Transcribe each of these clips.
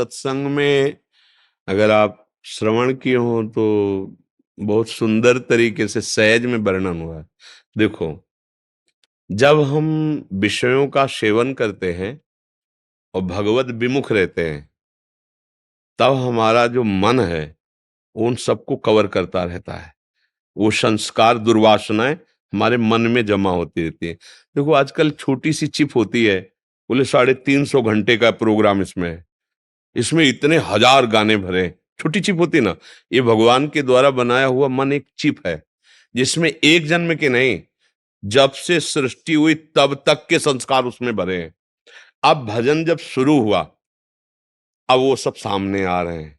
सत्संग में अगर आप श्रवण किए हो तो बहुत सुंदर तरीके से सहज में वर्णन हुआ है। देखो, जब हम विषयों का सेवन करते हैं और भगवत विमुख रहते हैं, तब हमारा जो मन है उन सबको कवर करता रहता है। वो संस्कार दुर्वासनाएं हमारे मन में जमा होती रहती है। देखो, आजकल छोटी सी चिप होती है, बोले 350 घंटे का प्रोग्राम इसमें है, इसमें इतने हजार गाने भरे हैं। छोटी चिप होती ना, ये भगवान के द्वारा बनाया हुआ मन एक चिप है, जिसमें एक जन्म के नहीं, जब से सृष्टि हुई तब तक के संस्कार उसमें भरे हैं। अब भजन जब शुरू हुआ, अब वो सब सामने आ रहे हैं।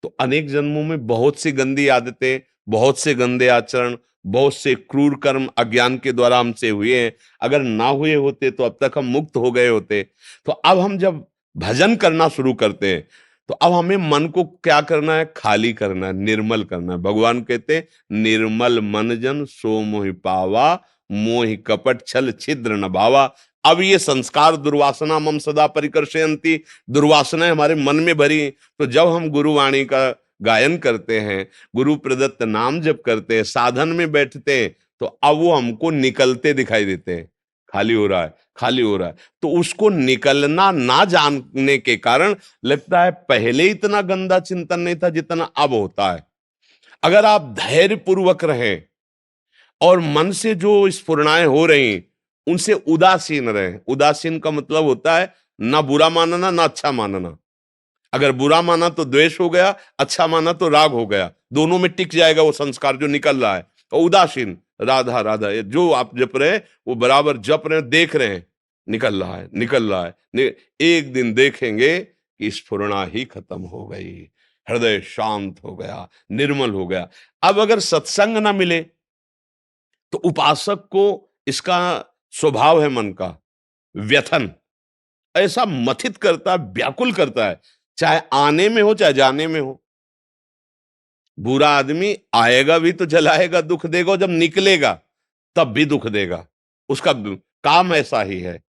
तो अनेक जन्मों में बहुत सी गंदी आदतें, बहुत से गंदे आचरण, बहुत से क्रूर कर्म अज्ञान के द्वारा हमसे हुए हैं। अगर ना हुए होते तो अब तक हम मुक्त हो गए होते। तो अब हम जब भजन करना शुरू करते हैं, तो अब हमें मन को क्या करना है? खाली करना है, निर्मल करना है। भगवान कहते हैं, निर्मल मन जन सो मोहि पावा, मोहि कपट छल छिद्र न भावा। अब ये संस्कार दुर्वासना मम सदा परिकर्षयन्ति, दुर्वासनाएं हमारे मन में भरी। तो जब हम गुरुवाणी का गायन करते हैं, गुरु प्रदत्त नाम जप करते हैं, साधन में बैठते हैं, तो अब वो हमको निकलते दिखाई देते हैं। खाली हो रहा है, खाली हो रहा है। तो उसको निकलना ना जानने के कारण लगता है पहले इतना गंदा चिंतन नहीं था जितना अब होता है। अगर आप धैर्य पूर्वक रहें और मन से जो स्फुरणाएं हो रही उनसे उदासीन रहें। उदासीन का मतलब होता है ना बुरा मानना ना अच्छा मानना। अगर बुरा माना तो द्वेष हो गया, अच्छा माना तो राग हो गया। दोनों में टिक जाएगा वो संस्कार जो निकल रहा है। और उदासीन, राधा राधा, ये जो आप जप रहे हैं वो बराबर जप रहे हैं, देख रहे हैं, निकल रहा है, निकल रहा है। एक दिन देखेंगे कि स्फुरना ही खत्म हो गई, हृदय शांत हो गया, निर्मल हो गया। अब अगर सत्संग ना मिले तो उपासक को इसका स्वभाव है, मन का व्यथन ऐसा मथित करता है, व्याकुल करता है, चाहे आने में हो चाहे जाने में हो। बुरा आदमी आएगा भी तो जलाएगा, दुख देगा, और जब निकलेगा तब भी दुख देगा। उसका काम ऐसा ही है,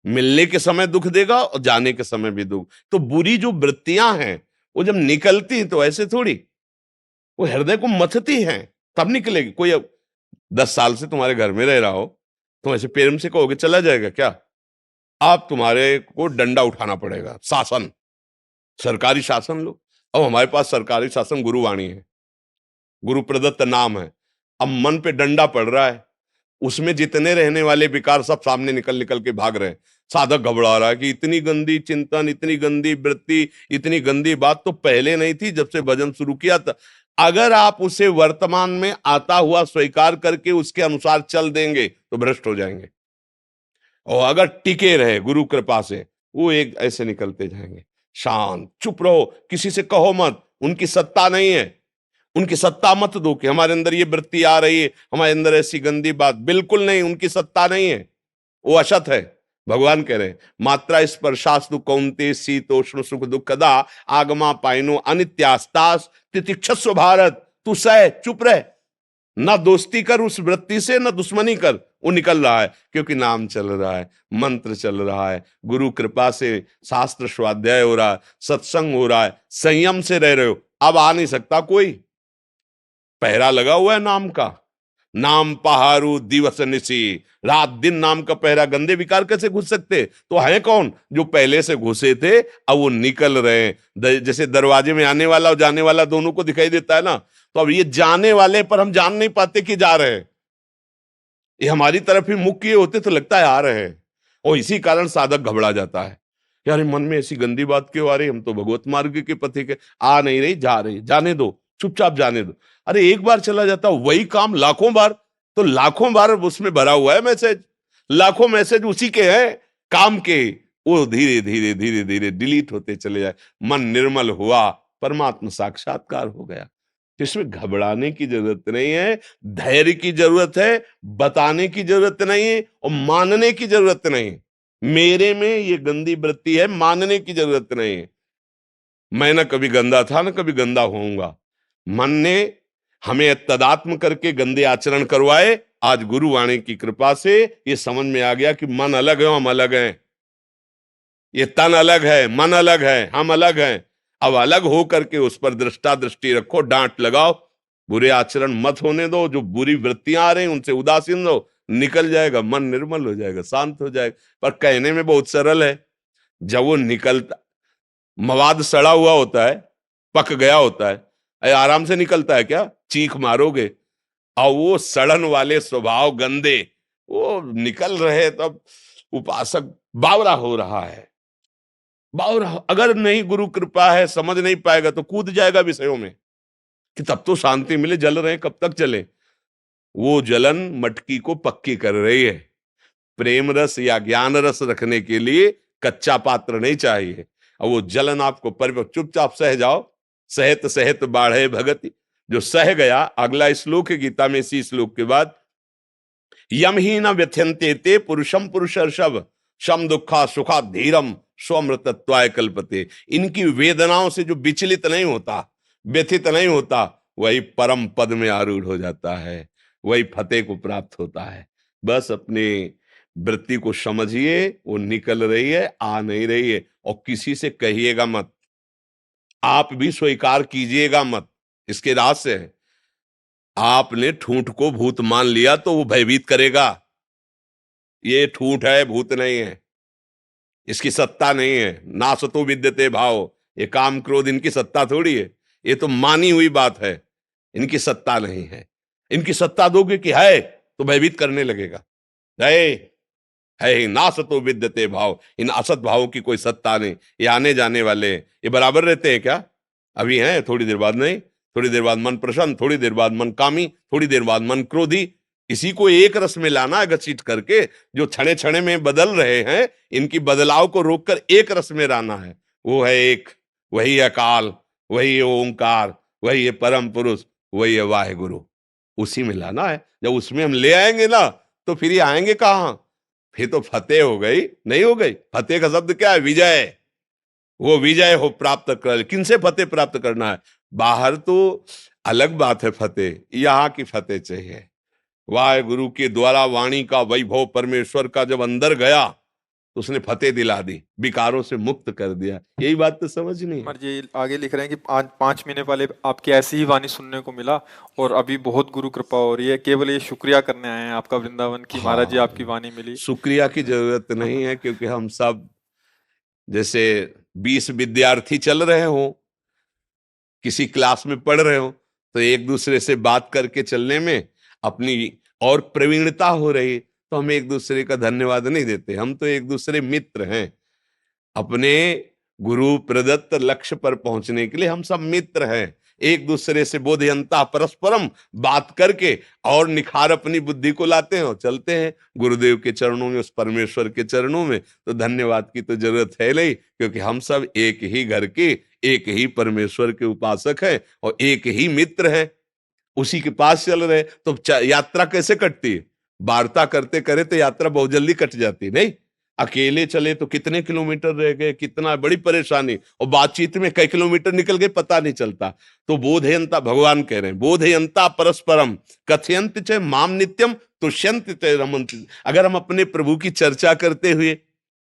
मिलने के समय दुख देगा और जाने के समय भी दुख। तो बुरी जो वृत्तियां हैं वो जब निकलती हैं तो ऐसे थोड़ी, वो हृदय को मथती हैं, तब निकलेगी। कोई अब 10 साल से तुम्हारे घर में रह रहा हो, तुम ऐसे प्रेम से कहोगे चला जाएगा क्या? आप तुम्हारे को डंडा उठाना पड़ेगा, शासन, सरकारी शासन लो। अब हमारे पास सरकारी शासन गुरुवाणी है, गुरु प्रदत्त नाम है। अब मन पे डंडा पड़ रहा है, उसमें जितने रहने वाले विकार सब सामने निकल निकल के भाग रहे हैं। साधक घबरा रहा है कि इतनी गंदी चिंतन, इतनी गंदी वृत्ति, इतनी गंदी बात तो पहले नहीं थी जब से भजन शुरू किया था। अगर आप उसे वर्तमान में आता हुआ स्वीकार करके उसके अनुसार चल देंगे तो भ्रष्ट हो जाएंगे। और अगर टिके रहे गुरु कृपा से, वो एक ऐसे निकलते जाएंगे। शांत चुप रहो, किसी से कहो मत, उनकी सत्ता नहीं है। उनकी सत्ता मत दो कि हमारे अंदर ये वृत्ति आ रही है, हमारे अंदर ऐसी गंदी बात, बिल्कुल नहीं, उनकी सत्ता नहीं है, वो असत है। भगवान कह रहे हैं, मात्रा स्पर्शास्तु कौन्ते शीतोष्ण सुख दुखदा आगमा पाइनो अनित्यास्तास तितिक्षस्व भारत। तू सह, चुप रह, ना दोस्ती कर उस वृत्ति से, ना दुश्मनी कर। वो निकल रहा है क्योंकि नाम चल रहा है, मंत्र चल रहा है, गुरु कृपा से शास्त्र स्वाध्याय हो रहा है, सत्संग हो रहा है, संयम से रह रहे हो। अब आ नहीं सकता कोई, पहरा लगा हुआ है नाम का। नाम पहारू दिवस निशी, रात दिन नाम का पहरा। गंदे विकार कैसे घुस सकते? तो है कौन? जो पहले से घुसे थे, अब वो निकल रहे हैं। जैसे दरवाजे में आने वाला और जाने वाला दोनों को दिखाई देता है ना, तो अब ये जाने वाले पर हम जान नहीं पाते कि जा रहे हैं। ये हमारी तरफ ही मुख किए होते तो लगता है आ रहे हैं। और इसी कारण साधक घबरा जाता है, यार मन में ऐसी गंदी बात क्यों आ रही? हम तो भगवत मार्ग के पथिक है, आ नहीं रही, जा रही, जाने दो, चुपचाप जाने दो। अरे एक बार चला जाता वही काम लाखों बार, तो लाखों बार उसमें भरा हुआ है मैसेज, लाखों मैसेज उसी के हैं, काम के। वो धीरे धीरे धीरे धीरे डिलीट होते चले जाए। मन निर्मल हुआ, परमात्मा साक्षात्कार हो गया। इसमें घबराने की जरूरत नहीं है, धैर्य की जरूरत है, बताने की जरूरत नहीं है, और मानने की जरूरत नहीं है। मेरे में ये गंदी वृत्ति है, मानने की जरूरत नहीं है। मैं ना कभी गंदा था ना कभी गंदा होऊंगा। मन ने हमें तदात्म करके गंदे आचरण करवाए। आज गुरुवाणी की कृपा से ये समझ में आ गया कि मन अलग है, हम अलग हैं। ये तन अलग है, मन अलग है, हम अलग हैं। अब अलग हो करके उस पर दृष्टा दृष्टि रखो, डांट लगाओ, बुरे आचरण मत होने दो, जो बुरी वृत्तियां आ रही उनसे उदासीन रहो, निकल जाएगा, मन निर्मल हो जाएगा, शांत हो जाएगा। पर कहने में बहुत सरल है, जब वो निकलता, मवाद सड़ा हुआ होता है, पक गया होता है, आराम से निकलता है क्या? चीख मारोगे। और वो सड़न वाले स्वभाव गंदे वो निकल रहे, तब उपासक बावरा हो रहा है, बावरा। अगर नहीं गुरु कृपा है, समझ नहीं पाएगा तो कूद जाएगा विषयों में कि तब तो शांति मिले, जल रहे कब तक चले। वो जलन मटकी को पक्की कर रही है। प्रेम रस या ज्ञान रस रखने के लिए कच्चा पात्र नहीं चाहिए। और वो जलन आपको परिपक्व, चुपचाप सह जाओ, सहत सहत बाढ़े भगति। जो सह गया, अगला श्लोक है गीता में, इसी श्लोक के बाद, यम ही न व्यथ्यंते ते पुरुषम पुरुषर्षभ शम दुखा सुखा धीरम स्वमृतत्वाय कल्पते। इनकी वेदनाओं से जो विचलित नहीं होता, व्यथित नहीं होता, वही परम पद में आरूढ़ हो जाता है, वही फतेह को प्राप्त होता है। बस अपने वृत्ति को समझिए, वो निकल रही है, आ नहीं रही है, और किसी से कहिएगा मत, आप भी स्वीकार कीजिएगा मत। इसके रहस्य है, आपने ठूंठ को भूत मान लिया तो वो भयभीत करेगा। ये ठूंठ है, भूत नहीं है, इसकी सत्ता नहीं है। ना सतो विद्यते भाव, ये काम क्रोध इनकी सत्ता थोड़ी है, ये तो मानी हुई बात है, इनकी सत्ता नहीं है। इनकी सत्ता दोगे कि है तो भयभीत करने लगेगा। है ही ना सतो विद्यते भाव, इन असत भावों की कोई सत्ता नहीं, ये आने जाने वाले हैं, ये बराबर रहते हैं क्या? अभी हैं, थोड़ी देर बाद नहीं, थोड़ी देर बाद मन प्रसन्न, थोड़ी देर बाद मन कामी, थोड़ी देर बाद मन क्रोधी। इसी को एक रस में लाना है, घसीट करके। जो क्षणे क्षणे में बदल रहे हैं, इनकी बदलाव को रोककर एक रस में लाना है। वो है एक, वही अकाल, वही ओंकार, वही है परम पुरुष, वही है वाहेगुरु। उसी में लाना है। जब उसमें हम ले आएंगे ना, तो फिर ये आएंगे कहां? फिर तो फतेह हो गई, नहीं हो गई? फतेह का शब्द क्या है? विजय। वो विजय हो प्राप्त कर, किनसे फतेह प्राप्त करना है? बाहर तो अलग बात है फतेह, यहां की फतेह चाहिए। वाहे गुरु के द्वारा वाणी का वैभव परमेश्वर का जब अंदर गया, तो उसने फतेह दिला दी, विकारों से मुक्त कर दिया। यही बात तो समझनी है। कुमार जी आगे लिख रहे हैं कि आज 5 महीने पहले आपकी ऐसी ही वाणी सुनने को मिला और अभी बहुत गुरु कृपा हो रही है। केवल ये शुक्रिया करने आए हैं आपका वृंदावन की, महाराज जी आपकी वाणी मिली। शुक्रिया की जरूरत नहीं है, क्योंकि हम सब जैसे 20 विद्यार्थी चल रहे हो, किसी क्लास में पढ़ रहे हो, तो एक दूसरे से बात करके चलने में अपनी और प्रवीणता हो रही, तो हम एक दूसरे का धन्यवाद नहीं देते। हम तो एक दूसरे मित्र हैं। अपने गुरु प्रदत्त लक्ष्य पर पहुंचने के लिए हम सब मित्र हैं। एक दूसरे से बोधयंता परस्परम बात करके और निखार अपनी बुद्धि को लाते हैं और चलते हैं गुरुदेव के चरणों में, उस परमेश्वर के चरणों में। तो धन्यवाद की तो जरूरत है नहीं, क्योंकि हम सब एक ही घर के, एक ही परमेश्वर के उपासक हैं और एक ही मित्र हैं। उसी के पास चल रहे, तो यात्रा कैसे कटती है? वार्ता करते करे तो यात्रा बहुत जल्दी कट जाती, नहीं? अकेले चले तो कितने किलोमीटर रह गए, कितना बड़ी परेशानी, और बातचीत में कई किलोमीटर निकल गए पता नहीं चलता। तो बोधयंता, भगवान कह रहे हैं, बोधयंता परस्परम कथयंत च माम नित्यम तुष्यंत च रमन्ति। अगर हम अपने प्रभु की चर्चा करते हुए,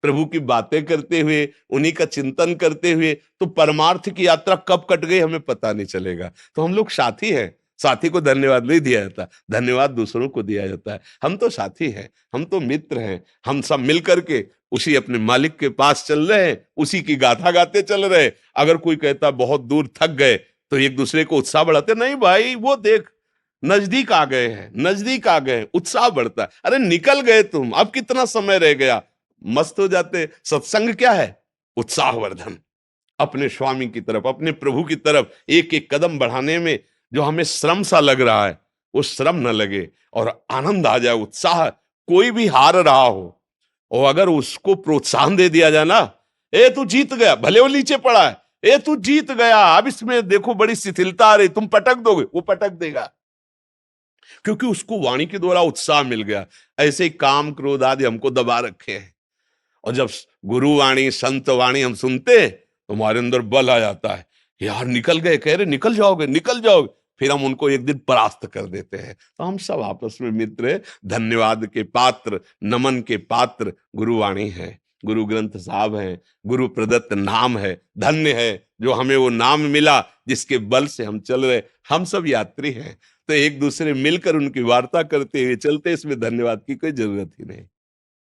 प्रभु की बातें करते हुए, उन्हीं का चिंतन करते हुए, तो परमार्थ की यात्रा कब कट गई हमें पता नहीं चलेगा। तो हम लोग साथी हैं। साथी को धन्यवाद नहीं दिया जाता, धन्यवाद दूसरों को दिया जाता है। हम तो साथी हैं, हम तो मित्र हैं। हम सब मिलकर के उसी अपने मालिक के पास चल रहे हैं, उसी की गाथा गाते चल रहे हैं। अगर कोई कहता बहुत दूर थक गए, तो एक दूसरे को उत्साह बढ़ाते, नहीं भाई वो देख नजदीक आ गए हैं, नजदीक आ गए, उत्साह बढ़ता है। अरे निकल गए तुम, अब कितना समय रह गया, मस्त हो जाते। सत्संग क्या है? उत्साहवर्धन। अपने स्वामी की तरफ, अपने प्रभु की तरफ एक एक कदम बढ़ाने में जो हमें श्रम सा लग रहा है, वो श्रम न लगे और आनंद आ जाए, उत्साह। कोई भी हार रहा हो और अगर उसको प्रोत्साहन दे दिया जाए ना, ए तू जीत गया, भले वो नीचे पड़ा है, ए तू जीत गया, अब इसमें देखो बड़ी शिथिलता आ रही, तुम पटक दोगे, वो पटक देगा, क्योंकि उसको वाणी के द्वारा उत्साह मिल गया। ऐसे ही काम क्रोध आदि हमको दबा रखे हैं, और जब गुरु वाणी संत वाणी हम सुनते हैं, तो हमारे अंदर बल आ जाता है, यार निकल गए, कह रहे निकल जाओगे, निकल जाओगे, फिर हम उनको एक दिन परास्त कर देते हैं। तो हम सब आपस में मित्र, धन्यवाद के पात्र, नमन के पात्र गुरुवाणी है। गुरु ग्रंथ साहब हैं, गुरु प्रदत्त नाम है, धन्य है जो हमें वो नाम मिला जिसके बल से हम चल रहे। हम सब यात्री हैं, तो एक दूसरे मिलकर उनकी वार्ता करते हुए चलते, इसमें धन्यवाद की कोई जरूरत ही नहीं।